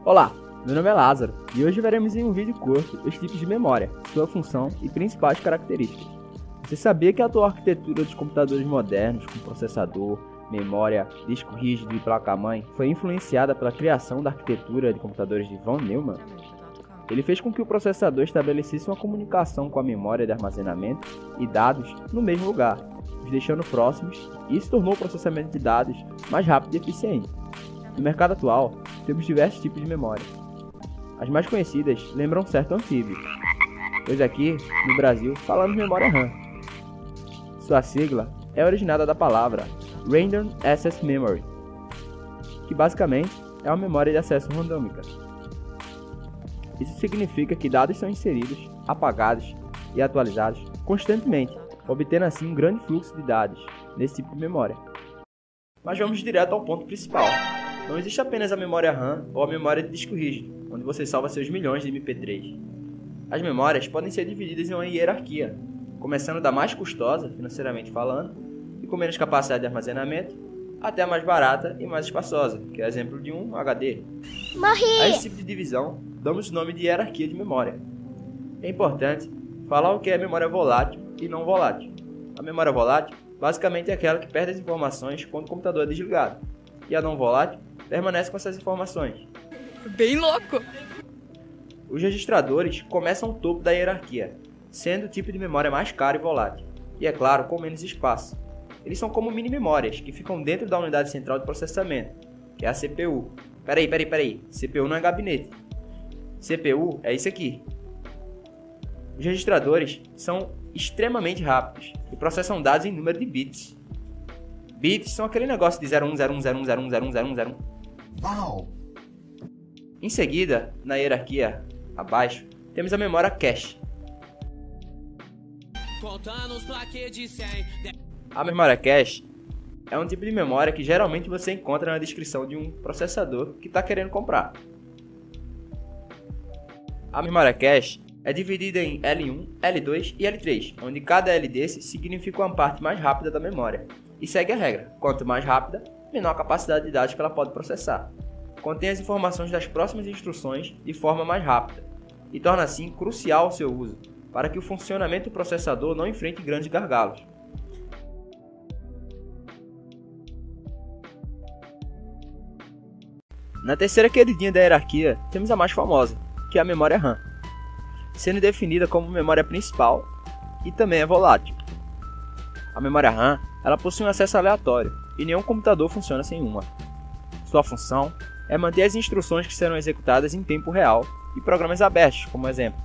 Olá, meu nome é Lázaro e hoje veremos em um vídeo curto os tipos de memória, sua função e principais características. Você sabia que a atual arquitetura dos computadores modernos, com processador, memória, disco rígido e placa-mãe, foi influenciada pela criação da arquitetura de computadores de von Neumann? Ele fez com que o processador estabelecesse uma comunicação com a memória de armazenamento e dados no mesmo lugar, os deixando próximos, e isso tornou o processamento de dados mais rápido e eficiente. No mercado atual, temos diversos tipos de memória. As mais conhecidas lembram um certo anfíbio, pois aqui, no Brasil, falamos memória RAM. Sua sigla é originada da palavra Random Access Memory, que basicamente é uma memória de acesso randômica. Isso significa que dados são inseridos, apagados e atualizados constantemente, obtendo assim um grande fluxo de dados nesse tipo de memória. Mas vamos direto ao ponto principal. Não existe apenas a memória RAM ou a memória de disco rígido, onde você salva seus milhões de MP3. As memórias podem ser divididas em uma hierarquia, começando da mais custosa, financeiramente falando, e com menos capacidade de armazenamento, até a mais barata e mais espaçosa, que é o exemplo de um HD. A esse tipo de divisão, damos o nome de hierarquia de memória. É importante falar o que é memória volátil e não volátil. A memória volátil, basicamente, é aquela que perde as informações quando o computador é desligado, e a não volátil permanece com essas informações. Bem louco! Os registradores começam ao topo da hierarquia, sendo o tipo de memória mais caro e volátil, e é claro, com menos espaço. Eles são como mini-memórias, que ficam dentro da unidade central de processamento, que é a CPU. Peraí, CPU não é gabinete. CPU é isso aqui. Os registradores são extremamente rápidos e processam dados em número de bits. Bits são aquele negócio de 010101010101. Uau! Em seguida, na hierarquia abaixo, temos a memória cache. A memória cache é um tipo de memória que geralmente você encontra na descrição de um processador que está querendo comprar. A memória cache é dividida em L1, L2 e L3, onde cada L desses significa uma parte mais rápida da memória. E segue a regra: quanto mais rápida, menor a capacidade de dados que ela pode processar. Contém as informações das próximas instruções de forma mais rápida, e torna assim crucial o seu uso, para que o funcionamento do processador não enfrente grandes gargalos. Na terceira queridinha da hierarquia, temos a mais famosa, que é a memória RAM, sendo definida como memória principal e também é volátil. A memória RAM ela possui um acesso aleatório e nenhum computador funciona sem uma. Sua função é manter as instruções que serão executadas em tempo real e programas abertos, como exemplo.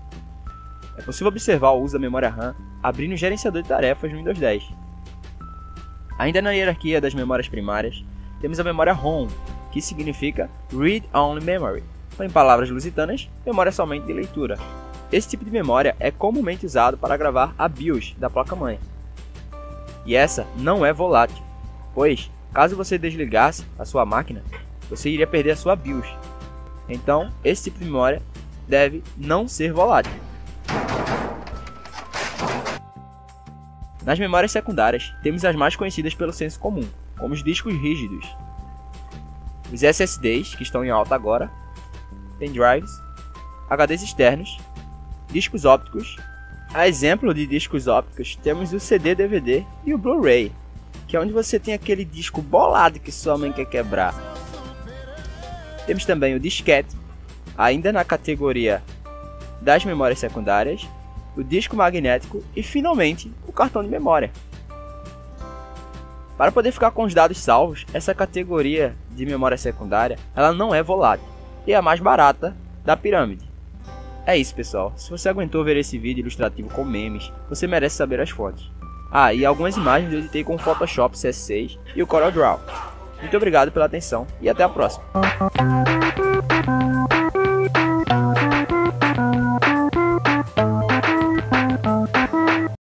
É possível observar o uso da memória RAM abrindo o gerenciador de tarefas no Windows 10. Ainda na hierarquia das memórias primárias, temos a memória ROM, que significa Read Only Memory, ou em palavras lusitanas, memória somente de leitura. Esse tipo de memória é comumente usado para gravar a BIOS da placa-mãe. E essa não é volátil, pois, caso você desligasse a sua máquina, você iria perder a sua BIOS. Então, esse tipo de memória deve não ser volátil. Nas memórias secundárias, temos as mais conhecidas pelo senso comum, como os discos rígidos, os SSDs, que estão em alta agora, pendrives, HDs externos, discos ópticos. A exemplo de discos ópticos, temos o CD-DVD e o Blu-ray, que é onde você tem aquele disco bolado que sua mãe quer quebrar. Temos também o disquete, ainda na categoria das memórias secundárias, o disco magnético e, finalmente, o cartão de memória. Para poder ficar com os dados salvos, essa categoria de memória secundária ela não é volátil e é a mais barata da pirâmide. É isso, pessoal. Se você aguentou ver esse vídeo ilustrativo com memes, você merece saber as fontes. E algumas imagens eu editei com o Photoshop CS6 e o CorelDRAW. Muito obrigado pela atenção e até a próxima.